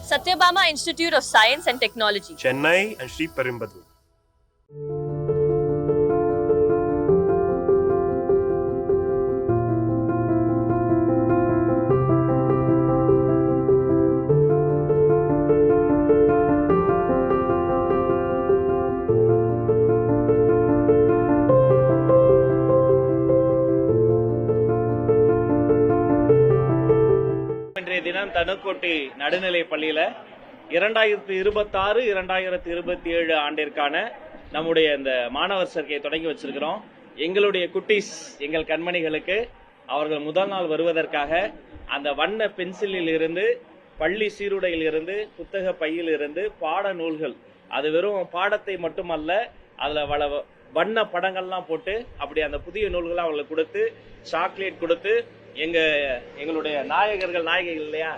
Satyabama Institute of Science and Technology, Chennai and Sri Perimbadu. இன்றைய தினம் தனுக்கோட்டை நடுநிலை பள்ளியில 2026-2027 ஆண்டிற்கான நம்முடைய இந்த மாணவர் சேர்க்கையை தொடங்கி வச்சிருக்கிறோம். எங்களுடைய குட்டீஸ், எங்கள் கண்மணிகளுக்கு அவர்கள் முதல் நாள் வருவதற்காக அந்த வண்ண பென்சிலில் இருந்து, பள்ளி சீருடையில் இருந்து, புத்தக பையில் இருந்து, பாட நூல்கள், அது வெறும் பாடத்தை மட்டுமல்ல, அதுல வண்ண படங்கள்லாம் போட்டு அப்படி அந்த புதிய நூல்களை அவங்களுக்கு கொடுத்து, சாக்லேட் கொடுத்து, எங்களுடைய நாயகிகள் இல்லையா,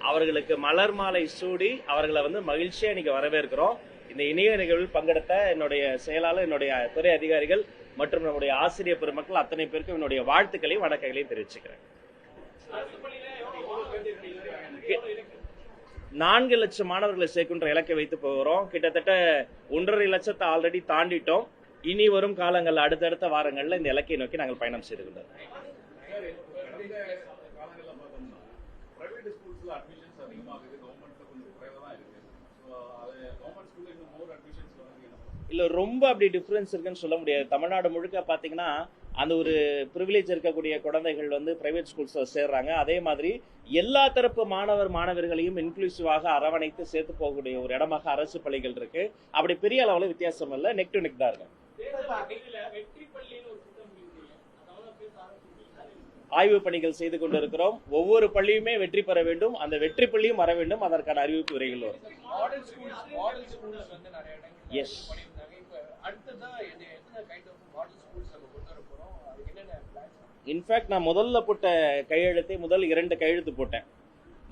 அவர்களுக்கு மலர் மாலை சூடி அவர்களை மகிழ்ச்சியா இன்னைக்கு வரவேற்கிறோம். இந்த இணைய நிகழ்வில் பங்கெடுத்த என்னுடைய செயலாளர், என்னுடைய துறை அதிகாரிகள் மற்றும் நம்முடைய ஆசிரியர் பெருமக்கள் அத்தனை பேருக்கும் என்னுடைய வாழ்த்துக்களையும் வணக்கங்களையும் தெரிவிச்சுக்கிறேன். 4 லட்சம் மாணவர்களை சேர்க்கின்ற இலக்கை வைத்து போகிறோம். கிட்டத்தட்ட 1.5 லட்சத்தை ஆல்ரெடி தாண்டிட்டோம். இனி வரும் காலங்கள், அடுத்தடுத்த வாரங்கள்ல இந்த இலக்கை நோக்கி நாங்கள் பயணம் செய்து கொண்டோம். இல்ல, ரொம்ப அப்படி டிஃபரன்ஸ் இருக்குன்னு சொல்ல முடியாது. தமிழ்நாடு முழுக்க பாத்தீங்கன்னா அந்த ஒரு பிரிவிலேஜ் இருக்கக்கூடிய குழந்தைகள் பிரைவேட் ஸ்கூல்ஸ்ல சேர்றாங்க. அதே மாதிரி எல்லா தரப்பு மாணவர்களையும் இன்க்ளூசிவாக அரவணைத்து சேர்த்து போகக்கூடிய ஒரு இடமாக அரசு பள்ளிகள் இருக்கு. அப்படி பெரிய அளவுல வித்தியாசம் இல்ல, நெக் டு நெக் தான் இருக்கு. ஆய்வு பணிகள் செய்து கொண்டிருக்கிறோம். ஒவ்வொரு பள்ளியுமே வெற்றி பெற வேண்டும், அந்த வெற்றி பள்ளியும் வர வேண்டும். அதற்கான அறிவிப்பு விரைவில் வரும். எஸ், இன்ஃபேக்ட் நான் முதல்ல போட்ட கையெழுத்தை முதல் 2 கையெழுத்து போட்டேன்.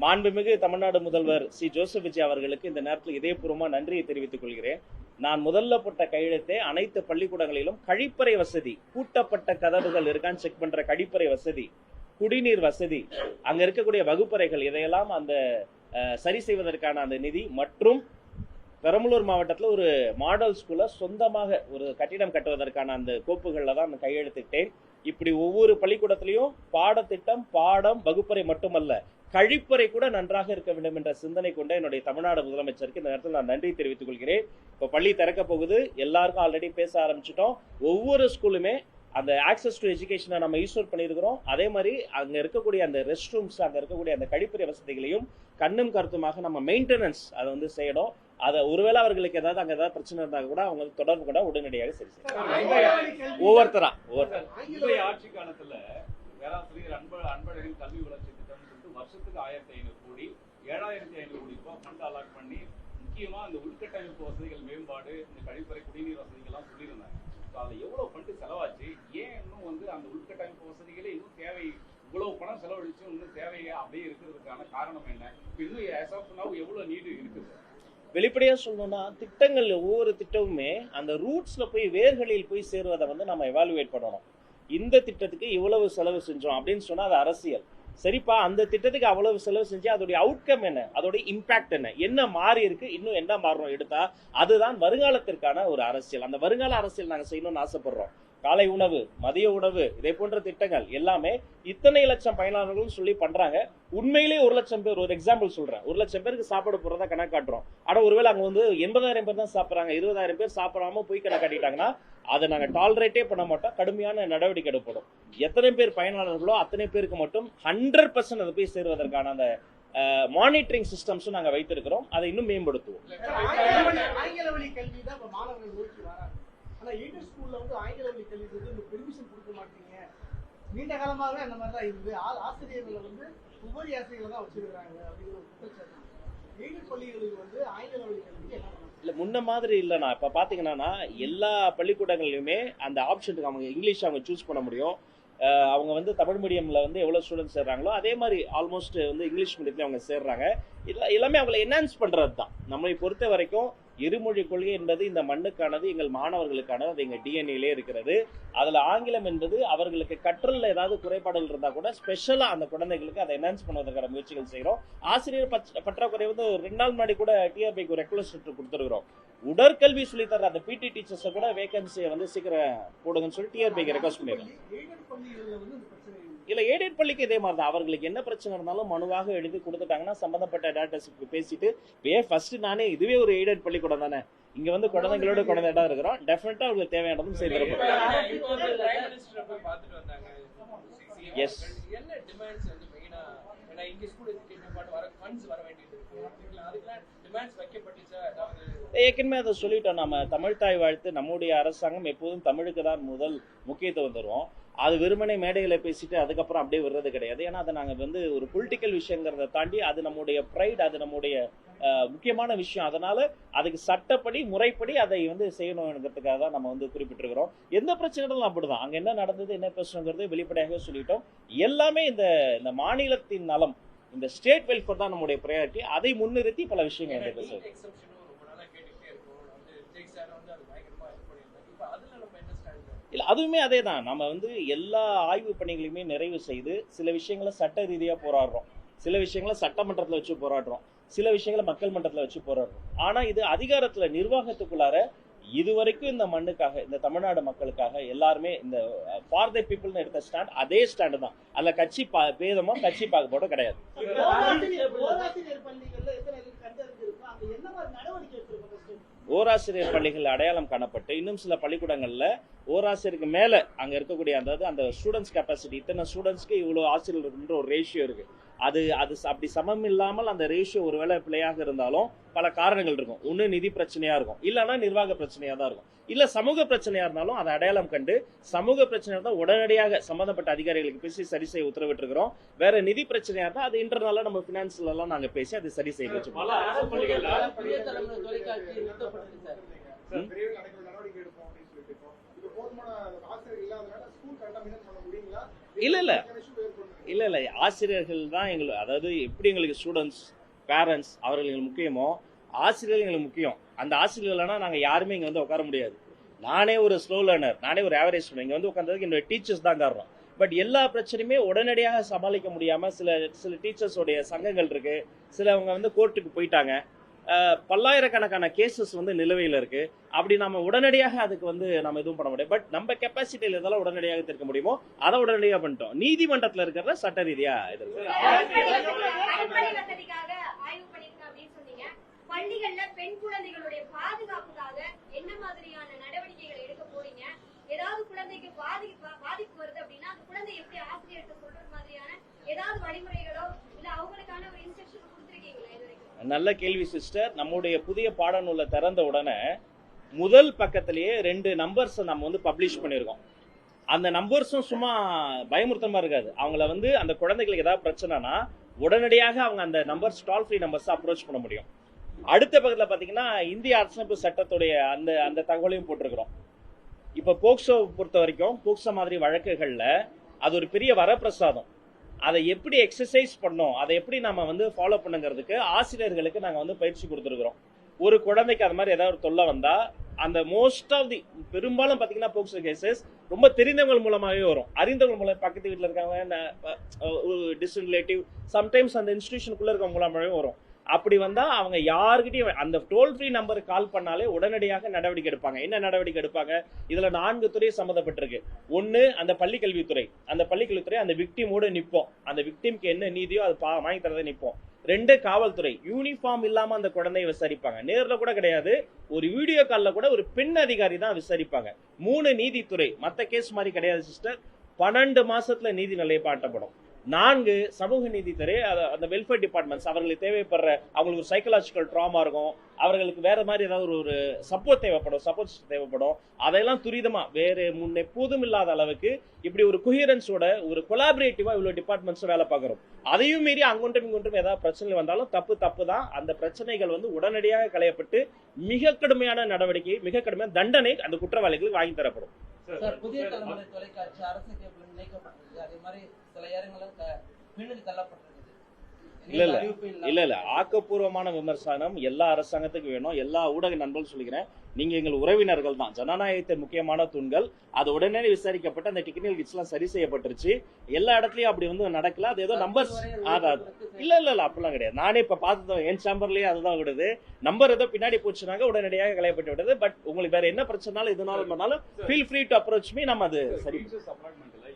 மாண்புமிகு தமிழ்நாடு முதல்வர் சி ஜோசப் விஜய் அவர்களுக்கு இந்த நேரத்தில் இதயபூர்வமா நன்றியை தெரிவித்துக் கொள்கிறேன். நான் முதல்ல போட்ட கையெழுத்தை அனைத்து பள்ளிக்கூடங்களிலும் கழிப்பறை வசதி, பூட்டப்பட்ட கதவுகள் இருக்கான்னு செக் பண்ற கழிப்பறை வசதி, குடிநீர் வசதி, அங்க இருக்கக்கூடிய வகுப்பறைகள், இதையெல்லாம் அந்த சரி செய்வதற்கான அந்த நிதி மற்றும் பெரம்பலூர் மாவட்டத்தில் ஒரு மாடல் ஸ்கூல்ல சொந்தமாக ஒரு கட்டிடம் கட்டுவதற்கான அந்த கோப்புகள்ல தான் நான் கையெழுத்திட்டேன். இப்படி ஒவ்வொரு பள்ளிக்கூடத்திலையும் பாடத்திட்டம், பாடம், வகுப்பறை மட்டுமல்ல, கழிப்பறை கூட நன்றாக இருக்க வேண்டும் என்ற சிந்தனை கொண்ட என்னுடைய தமிழ்நாடு முதலமைச்சருக்கு இந்த நேரத்தில் நான் நன்றி தெரிவித்துக் கொள்கிறேன். இப்போ பள்ளி திறக்க போகுது, எல்லாருக்கும் ஆல்ரெடி பேச ஆரம்பிச்சிட்டோம். ஒவ்வொரு ஸ்கூலுமே அந்த ஆக்சஸ் டு எஜுகேஷனை நம்ம ஈஸ்வர் பண்ணியிருக்கிறோம். அதே மாதிரி அங்க இருக்கக்கூடிய அந்த ரெஸ்ட் ரூம்ஸ், அங்க இருக்கக்கூடிய அந்த கழிப்பறை வசதிகளையும் கண்ணும் கருத்துமாக நம்ம மெயின்டெனன்ஸ் அதை செய்யணும். அதை ஒருவேளை அவர்களுக்கு அங்க ஏதாவது பிரச்சனை இருந்தா கூட அவங்க தொடர்பு கூட உடனடியாக சரி செய்யணும். ஒவ்வொருத்தரா ஆட்சி காலத்துல பேராசிரியர் அன்பழகன் கல்வி வளர்ச்சி திட்டம் வருஷத்துக்கு 1500 கோடி 7500 கோடி ரூபாய் ஃபண்ட் அலாட் பண்ணி முக்கியமா இந்த உள்கட்டமைப்பு வசதிகள் மேம்பாடு, இந்த கழிப்பறை, குடிநீர் வசதிகள்லாம் சொல்லியிருந்தாங்க. அதுல எவ்வளவு ஃபண்ட் செலவாச்சு, ஏன் இன்னும் அந்த உள்கட்டமைப்பு வசதிகளே இன்னும் தேவை, இவ்வளவு பணம் செலவழிச்சு இன்னும் தேவையா அப்படியே இருக்கிறதுக்கான காரணம் என்ன? இன்னும் எவ்வளவு நீடு இருக்குது? வெளிப்படையா சொல்லணும்னா, திட்டங்கள் ஒவ்வொரு திட்டமுமே அந்த ரூட்ஸ்ல போய், வேர்களில் போய் சேருவதை நம்ம எவாலுவேட் பண்ணணும். இந்த திட்டத்துக்கு இவ்வளவு செலவு செஞ்சோம் அப்படின்னு சொன்னா அது அரசியல். சரிப்பா, அந்த திட்டத்துக்கு அவ்வளவு செலவு செஞ்சு அதோடைய அவுட்கம் என்ன, அதோட இம்பாக்ட் என்ன மாறி இருக்கு, இன்னும் என்ன மாறணும் எடுத்தா அதுதான் வருங்காலத்திற்கான ஒரு அரசியல். அந்த வருங்கால அரசியல் நாங்க செய்யணும்னு ஆசைப்படுறோம். காலை உணவு, மதிய உணவு, இதே போன்ற திட்டங்கள் எல்லாமே இத்தனை லட்சம் பயனாளர்கள் சொல்லி பண்றாங்க. உண்மையிலேயே 1 லட்சம் பேர், ஒரு எக்ஸாம்பிள் சொல்றேன், 1 லட்சம் பேருக்கு சாப்பாடு போறதா கணக்கு காட்டுறோம். ஆனா ஒருவேளை அங்க 80,000 பேர் தான் சாப்பிடுறாங்க, 20,000 பேர் சாப்பிடாம போய் கணக்கு காட்டிட்டாங்கன்னா அதை நாங்க டாலரேட்டே பண்ண மாட்டோம், கடுமையான நடவடிக்கை எடுப்படும். எத்தனை பேர் பயனாளர்களோ அத்தனை பேருக்கு மட்டும் 100% அதை போய் சேருவதற்கான அந்த மானிட்டரிங் சிஸ்டம்ஸும் நாங்க வைத்திருக்கிறோம். அதை இன்னும் மேம்படுத்துவோம். ஆங்கில வழி கல்வி தான் இப்ப மாணவர்கள் நோக்கி வராங்க. ஆனா எய்டட் ஸ்கூல்ல ஆங்கில வழி கல்விக்கு பெர்மிஷன் கொடுக்க மாட்டீங்க. நீண்ட காலமாகவே அந்த மாதிரி தான் இருக்குது. ஆசிரியர்களை உபரி ஆசிரியர்களை தான் வச்சிருக்காங்க அப்படிங்கிற ஒரு குற்றச்சாட்டு. எய்டட் பள்ளிகளுக்கு ஆங்கில வழி கல்விக்கு என்ன இல்ல, முன்ன மாதிரி இல்லைண்ணா. இப்ப பாத்தீங்கன்னா எல்லா பள்ளிக்கூடங்களிலுமே அந்த ஆப்ஷனுக்கு அவங்க இங்கிலீஷ் அவங்க சூஸ் பண்ண முடியும். அவங்க தமிழ் மீடியம்ல எவ்வளவு ஸ்டூடெண்ட்ஸ் சேர்றாங்களோ அதே மாதிரி ஆல்மோஸ்ட் இங்கிலீஷ் மீடியத்துல அவங்க சேர்றாங்க. எல்லாமே அவங்களை என்ஹான்ஸ் பண்றது தான். நம்மளை பொறுத்த வரைக்கும் இருமொழி கொள்கை என்பது இந்த மண்ணுக்கானது, எங்கள் மாணவர்களுக்கானது, அது எங்கள் டிஎன்ஏலே இருக்கிறது. அதில் ஆங்கிலம் என்பது அவர்களுக்கு கற்றலில் ஏதாவது குறைபாடுகள் இருந்தால் கூட ஸ்பெஷலாக அந்த குழந்தைகளுக்கு அதை என்ஹான்ஸ் பண்ணுவதற்கான முயற்சிகள் செய்கிறோம். ஆசிரியர் பற்றாக்குறை வந்து 2 நாள் முன்னாடி கூட டிஆர்பிக்கு ஒரு ரெக்வஸ்ட் லெட்டர் கொடுத்துருக்கிறோம். உடற்கல்வி சொல்லித்தர அந்த பிடி டீச்சர்ஸை கூட வேகன்சியை வந்து சீக்கிரம் போடுங்கன்னு சொல்லி டிஆர்பிக்கு ரெக்வஸ்ட் பண்ணிடுறோம். இல்லை, எய்டட் பள்ளிக்கு இதே மாதிரி தான். அவர்களுக்கு என்ன பிரச்சனை இருந்தாலும் மனுவாக எழுதி கொடுத்துட்டாங்கன்னா சம்பந்தப்பட்ட டேரக்டர்ஸுக்கு பேசிட்டு ஃபர்ஸ்ட் நானே இதுவே ஒரு எய்டட் பள்ளிக்கூடம் தானே, இங்க வந்து குழந்தைங்களோட குழந்தை இடம் இருக்கிறோம், டெஃபினட்டா அவங்களுக்கு தேவையானதும் செய்திருப்போம். எஸ், ஏற்கனவே அதை சொல்லிட்டோம். நம்ம தமிழ் தாய் வாழ்த்து, நம்முடைய அரசாங்கம் எப்போதும் தமிழுக்கு தான் முதல் முக்கியத்துவம் தருவோம். அது வெறுமனே மேடைகளை பேசிட்டு அதுக்கப்புறம் அப்படியே விடுறது கிடையாது. ஏன்னா அதை நாங்கள் வந்து ஒரு பொலிட்டிக்கல் விஷயங்கிறத தாண்டி அது நம்முடைய ப்ரைட், அது நம்முடைய முக்கியமான விஷயம். அதனால அதுக்கு சட்டப்படி முறைப்படி அதை வந்து செய்யணுங்கிறதுக்காக தான் நம்ம வந்து குறிப்பிட்டிருக்கிறோம். எந்த பிரச்சனைகளும் அப்படிதான், அங்கே என்ன நடந்தது என்ன பிரச்சனைங்கிறது வெளிப்படையாக சொல்லிட்டோம். எல்லாமே இந்த மாநிலத்தின் நலம், இந்த ஸ்டேட் வெல்ஃபேர் தான் நம்முடைய ப்ரையாரிட்டி. அதை முன்னிறுத்தி பல விஷயங்கள் பேசுறது. இல்லை, அதுவுமே அதே தான். நம்ம வந்து எல்லா ஆய்வு பணிகளையுமே நிறைவு செய்து சில விஷயங்களை சட்ட ரீதியாக போராடுறோம், சில விஷயங்களை சட்டமன்றத்தில் வச்சு போராடுறோம், சில விஷயங்களை மக்கள் மன்றத்தில் வச்சு போராடுறோம். ஆனால் இது அதிகாரத்தில் நிர்வாகத்துக்குள்ளார இதுவரைக்கும் இந்த மண்ணுக்காக, இந்த தமிழ்நாடு மக்களுக்காக எல்லாருமே இந்த ஃபார் தி பீப்புள்னு எடுத்த ஸ்டாண்ட் அதே ஸ்டாண்டு தான். அதில் கட்சி பேதமோ கட்சி பாகுபாடோ கிடையாது. ஓராசிரியர் பள்ளிகள் அடையாளம் காணப்பட்டு இன்னும் சில பள்ளிக்கூடங்கள்ல ஓராசிரியருக்கு மேல அங்க இருக்கக்கூடிய அந்த ஸ்டூடெண்ட்ஸ் கெப்பாசிட்டி, இத்தனை ஸ்டூடெண்ட்ஸ்க்கு இவ்வளவு ஆசிரியர் ஒரு ரேஷியோ இருக்கு. அது அப்படி சமம் இல்லாமல் அந்த ரேஷியோ ஒருவேளை பிழையாக இருந்தாலும் பல காரணங்கள் இருக்கும். ஒண்ணு நிதி பிரச்சனையா இருக்கும், இல்லைன்னா நிர்வாக பிரச்சனையா தான் இருக்கும், இல்ல சமூக பிரச்சனையா இருந்தாலும் அதை அடையாளம் கண்டு சமூக பிரச்சனையா இருந்தால் உடனடியாக சம்பந்தப்பட்ட அதிகாரிகளுக்கு பேசி சரி செய்ய உத்தரவிட்டு இருக்கிறோம். வேற நிதி பிரச்சனையா இருந்தால் அது இன்டர்னலா நம்ம பினான்ஸ்ல எல்லாம் நாங்க பேசி அதை சரி செய்ய வச்சு இல்ல ஆசிரியர்கள் தான் எங்களுக்கு, அதாவது எப்படி எங்களுக்கு ஸ்டூடெண்ட்ஸ் பேரண்ட்ஸ் அவர்கள் எங்களுக்கு முக்கியமோ ஆசிரியர்கள் எங்களுக்கு முக்கியம். அந்த ஆசிரியர்கள்னா நாங்க யாருமே இங்க வந்து உட்கார முடியாது. நானே ஒரு ஸ்லோ லேர்னர், நானே ஒரு ஆவரேஜ் ஸ்டூடெண்ட், இங்க வந்து உட்கார்ந்ததுக்கு என்னோட டீச்சர்ஸ் தான் காரணம். பட் எல்லா பிரச்சனையுமே உடனடியாக சமாளிக்க முடியாம சில டீச்சர்ஸோடைய சங்கங்கள் இருக்கு, சிலவங்க வந்து கோர்ட்டுக்கு போயிட்டாங்க, பல்லாயிரக்கணக்கான கேசஸ் வந்து நிலுவையில் இருக்கு. அப்படி நம்ம உடனடியாக அதுக்கு வந்து நம்ம எதுவும் பண்ண முடியும். பட் நம்ம கெப்பாசிட்டியில் இதெல்லாம் உடனடியாக தீர்க்க முடியுமோ அதை உடனடியாக பண்ணிட்டோம். நீதிமன்றத்தில் இருக்கிற சட்ட ரீதியா இது பள்ளிகள்ல பெண் குழந்தைகளுடைய பாதுகாப்புக்காக என்ன மாதிரியான நடவடிக்கைகளை எடுக்க போறீங்க? ஏதாவது குழந்தைக்கு பாதிப்பு வருது அப்படின்னா அந்த குழந்தை எப்படி ஆசிரியர்கிட்ட சொல்றது மாதிரியான ஏதாவது வழிமுறைகளோ இல்ல அவங்களுக்கான ஒரு இன்ஸ்ட்ரக்ஷன் கொடுத்திருக்கீங்களா இதுவரைக்கும்? நல்ல கேள்வி சிஸ்டர். நம்முடைய புதிய பாடநூலை திறந்த உடனே முதல் பக்கத்திலேயே 2 நம்பர்ஸ் நம்ம வந்து பப்ளிஷ் பண்ணியிருக்கோம். அந்த நம்பர்ஸும் சும்மா பயமுறுத்தமா இருக்காது. அவங்கள வந்து அந்த குழந்தைகளுக்கு ஏதாவது பிரச்சனைனா உடனடியாக அவங்க அந்த numbers toll free numbers approach பண்ண முடியும். அடுத்த பக்கத்தில் பார்த்தீங்கன்னா இந்திய அரசமைப்பு சட்டத்துடைய அந்த தகவலையும் போட்டிருக்கிறோம். இப்போ போக்சோ பொறுத்த வரைக்கும் போக்சோ மாதிரி வழக்குகளில் அது ஒரு பெரிய வரப்பிரசாதம். அதை எப்படி எக்ஸசைஸ் பண்ணோம், அதை எப்படி நம்ம வந்து ஃபாலோ பண்ணுங்கிறதுக்கு ஆசிரியர்களுக்கு நாங்கள் வந்து பயிற்சி கொடுத்துருக்குறோம். ஒரு குழந்தைக்கு அது மாதிரி ஏதாவது ஒரு தொல்லை வந்தால் அந்த மோஸ்ட் ஆஃப் தி பெரும்பாலும் பார்த்தீங்கன்னா போக்சோ கேசஸ் ரொம்ப தெரிந்தவங்க மூலமாகவே வரும். அறிந்தவங்க மூலம் பக்கத்து வீட்டில் இருக்காங்க, டிஸ்டன்ட் ரிலேட்டிவ், சம்டைம்ஸ் அந்த இன்ஸ்டிடியூஷனுக்குள்ளே இருக்கவங்க மூலமாகவே வரும். அப்படி வந்தா அவங்க யாருக்கிட்டையும் அந்த டோல் ஃப்ரீ நம்பருக்கு கால் பண்ணாலே உடனடியாக நடவடிக்கை எடுப்பாங்க. என்ன நடவடிக்கை எடுப்பாங்க? இதுல 4 துறை சம்பந்தப்பட்டிருக்கு. 1 அந்த பள்ளிக்கல்வித்துறை, அந்த விக்டிமோட நிற்போம், அந்த விக்டிம்க்கு என்ன நீதியோ அது வாங்கி தரதை நிற்போம். 2 காவல்துறை, யூனிஃபார்ம் இல்லாம அந்த குழந்தையை விசாரிப்பாங்க, நேர்ல கூட கிடையாது, ஒரு வீடியோ கால்ல கூட ஒரு பெண் அதிகாரி தான் விசாரிப்பாங்க. 3 நீதித்துறை, மத்த கேஸ் மாதிரி கிடையாது சிஸ்டர், 12 மாசத்துல நீதி நிலைப்பாட்டப்படும். 4 சமூக நீதித்துறை, அந்த வெல்ஃபேர் டிபார்ட்மெண்ட்ஸ், அவர்களுக்கு தேவைப்படுற அவங்களுக்கு ஒரு சைக்கலாஜிக்கல் ட்ராமா இருக்கும், அவர்களுக்கு வேற மாதிரி ஏதாவது ஒரு சப்போர்ட் தேவைப்படும், அதையெல்லாம் துரிதமா வேற எப்போதும் இல்லாத அளவுக்கு இப்படி ஒரு கொஹிரன்ஸோட ஒரு கொலாபரேட்டிவா இவ்வளவு டிபார்ட்மெண்ட்ஸ் வேலை பார்க்கிறோம். அதையும் மீறி அங்கொன்றும் இங்கொன்றும் ஏதாவது பிரச்சனை வந்தாலும் தப்பு தான். அந்த பிரச்சனைகள் வந்து உடனடியாக களையப்பட்டு மிக கடுமையான நடவடிக்கை, மிக கடுமையான தண்டனை அந்த குற்றவாளிகளுக்கு வாங்கி தரப்படும். புதிய தலைமுறை தொலைக்காட்சி அரசு கேபிள் இணைக்கப்பட்டிருக்கு, அதே மாதிரி சில இடங்களும் பின்னுக்கு தள்ளப்பட்டிருக்கு. இல்ல ஆக்கப்பூர்வமான விமர்சனம் எல்லா அரசாங்கத்துக்கும் வேணும். எல்லா ஊடக நண்பர்கள் சொல்லிக்கிறேன், நீங்க எங்கள் உறவினர்கள் தான். ஜனநாயகத்தின் முக்கியமான தூண்கள். அது உடனே விசாரிக்கப்பட்டு அந்த டெக்னிக்கல் கிட்ஸ் எல்லாம் சரி செய்யப்பட்டுருச்சு. எல்லா இடத்துலயும் அப்படி நடக்கல. அது ஏதோ நம்பர்ஸ் இல்ல அப்படிலாம் கிடையாது. நானே இப்ப பார்த்தது என் சேம்பர்லயே அதுதான் விடுது. நம்பர் ஏதோ பின்னாடி போச்சுனாங்க உடனடியாக களையப்பட்டு விடுது. பட் உங்களுக்கு வேற என்ன பிரச்சனாலும் எதுனாலும் பண்ணாலும் feel free to approach me. நம்ம அது சரி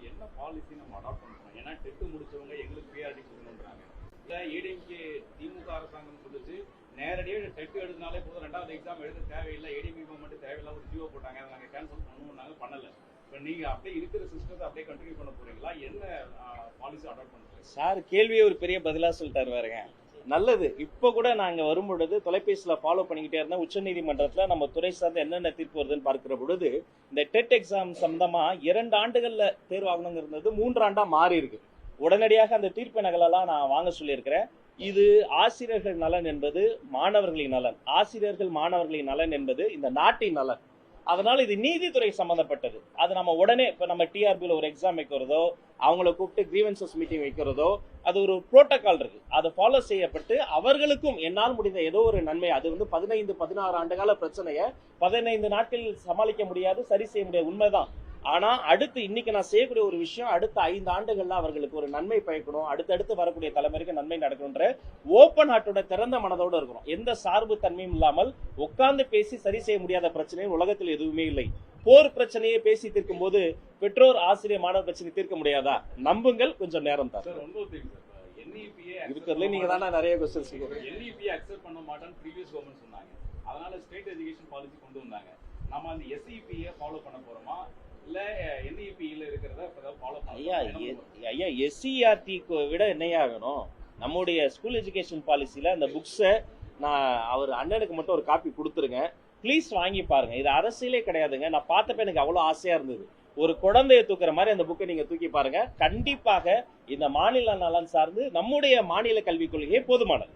என்ன பாலிசி நம்ம அடாப்ட் பண்ணணும்? ஏன்னா டெட் முடிச்சவங்க எங்களுக்கு பிஆர்டி கொடுக்கணும்ன்றாங்க. இல்ல ஏடிஎம்கே திமுக அரசாங்கம் சொல்லுச்சு நேரடியாக டெட் எழுதினாலே போதும், ரெண்டாவது எக்ஸாம் எழுத தேவையில்லை, ஏடிஎம்கே மட்டும் தேவையில்லாம ஒரு ஜியோ போட்டாங்க, அதை நாங்கள் கேன்சல் பண்ணுவோம்னாங்க, பண்ணல. இப்போ நீங்க அப்படியே இருக்கிற சிஸ்டத்தை அப்படியே கண்டினியூ பண்ண போறீங்களா? என்ன பாலிசி அடாப்ட் பண்ணுறீங்க? சார் கேள்வியே ஒரு பெரிய பதிலா சொல்லிட்டாரு பாருங்க. நல்லது. இப்போ கூட நாங்க வரும்பொழுது தொலைபேசியில ஃபாலோ பண்ணிக்கிட்டே இருந்தோம். உச்சநீதிமன்றத்துல நம்ம துறை சார்ந்த என்னென்ன தீர்ப்பு வருதுன்னு பார்க்கிற பொழுது இந்த டெட் எக்ஸாம் சம்பந்தமா 2 ஆண்டுகள்ல தேர்வாகணுங்கிறது 3 ஆண்டா மாறி இருக்கு. உடனடியாக அந்த தீர்ப்பு நகலெல்லாம் நான் வாங்க சொல்லியிருக்கிறேன். இது ஆசிரியர்கள் நலன் என்பது மாணவர்களின் நலன், ஆசிரியர்கள் மாணவர்களின் நலன் என்பது இந்த நாட்டின் நலன். அதனால இது நீதித்துறை சம்பந்தப்பட்டது. அது நம்ம உடனே இப்ப நம்ம டிஆர்பியில் ஒரு எக்ஸாம் வைக்கிறதோ, அவங்கள கூப்பிட்டு கிரீவன்சஸ் மீட்டிங் வைக்கிறதோ, அது ஒரு புரோட்டோகால் இருக்கு. அதை ஃபாலோ செய்யப்பட்டு அவர்களுக்கும் என்னால் முடிந்த ஏதோ ஒரு நன்மை, அது 15-16 ஆண்டுகால பிரச்சனையை 15 நாட்களில் சமாளிக்க முடியாது, சரி செய்ய முடியாது, உண்மைதான். ஆனா அடுத்து இன்னைக்கு நான் செய்யக்கூடிய ஒரு விஷயம், அடுத்த 5 ஆண்டுகள்ல அவர்களுக்கு ஒரு நன்மை பயக்கணும், அடுத்தடுத்து வரக்கூடிய தலைமுறைக்கு நன்மை நடக்கணும்ன்ற ஓப்பன் ஹார்ட்டோட திறந்த மனதோட இருக்கிறோம். எந்த சார்பு தன்மையும் இல்லாமல் உட்கார்ந்து பேசி சரி செய்ய முடியாத பிரச்சனை உலகத்தில் எதுவுமே இல்லை. போர் பிரச்சனையை பேசி தீர்க்கும் போது பெற்றோர் ஆசிரியர் மாணவர் பிரச்சனை தீர்க்க முடியாதா? நம்புங்கள், கொஞ்சம் நேரம் தான். இருக்கிறதுல நீங்க தானே நிறைய கொஸ்டின்ஸ் NEP அக்செப்ட் பண்ண மாட்டேன்னு ப்ரீவியஸ் கவர்மெண்ட் சொன்னாங்க. அதனால ஸ்டேட் எஜுகேஷன் பாலிசி கொண்டு வந்தாங்க. நம்ம அந்த SEP ஃபாலோ பண்ண போறோமா இல்ல NEP ல இருக்கிறத ஃபாலோ பண்ணலாம்? ஐயா SCERT விட என்னையா வேணும்? நம்முடைய ஸ்கூல் எஜுகேஷன் பாலிசியில அந்த புக்ஸை நான் அவர் அண்ணனுக்கு மட்டும் ஒரு காப்பி கொடுத்துருங்க, ப்ளீஸ் வாங்கி பாருங்க. இது அரசியலே கிடையாதுங்க. நான் பார்த்தப்ப எனக்கு அவ்வளோ ஆசையா இருந்தது. ஒரு குழந்தைய தூக்குற மாதிரி அந்த புக்கை நீங்க தூக்கி பாருங்க. கண்டிப்பாக இந்த மாநில நலன் சார்ந்து நம்முடைய மாநில கல்விக் கொள்கையே போதுமானது.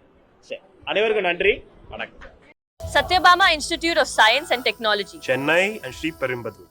சரி, அனைவருக்கும் நன்றி, வணக்கம். Satyabama Institute of Science and Technology, Chennai and Sri Perumbadur.